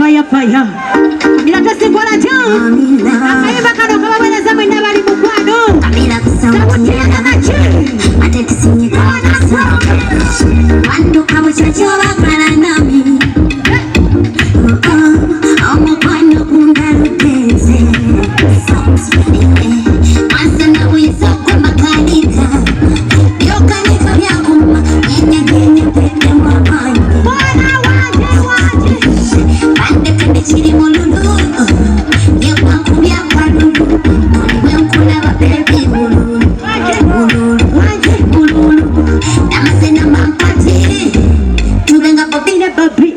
fire fire. Mira tasingola tu. Akaiba kano kama bwana zamu ndabali mukwano. Kamutira kamachi. Atete sinyika wakasa. Wando kamuchachola kana nami. Omukwano kundarutenze. Masana wiso kwa makanika. Yokanika vyakuma. Yenye pete mwamanyi. Bwana waje. Pande kende chiri mululu. Yekwangu vyakwanulu. Uliwe mkuna wa baby mululu. Mululu. Namasena mampati. Tubenga popine papi.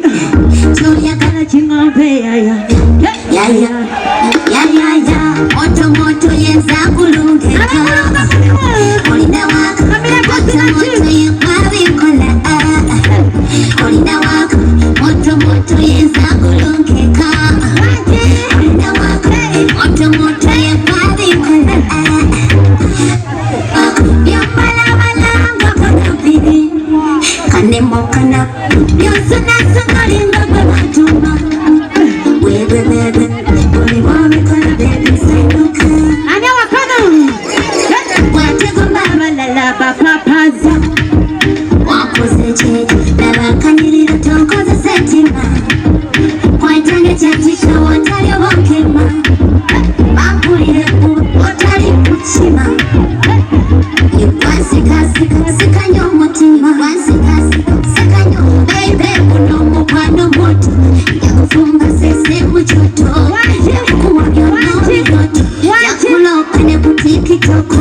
Choya kana chingombe ya. Moto yenza kulungeka. Olinda waka. Moto yekwabi kola. Olinda waka. Moto yenza kulungeka. Olinda waka. Moto yekwabi kola. Yopala balanga konapiri. Kanemo kana. Yosuna sungalinga kwa matuma. Wewe bebe. Uliwame kona baby sainuka. Anya wakano. Watego mama La papaza. wakoze cheche. Nabakanirira tokoze setima. Kwaitange chatika watali wokema. Bampulire otali kuchima. Sika nyomutima. Sika nyomu baby uno mukwano moto. Yakufumba sese muchoto. Yakuwa byono byoto. Yakulopa ne butiki toko.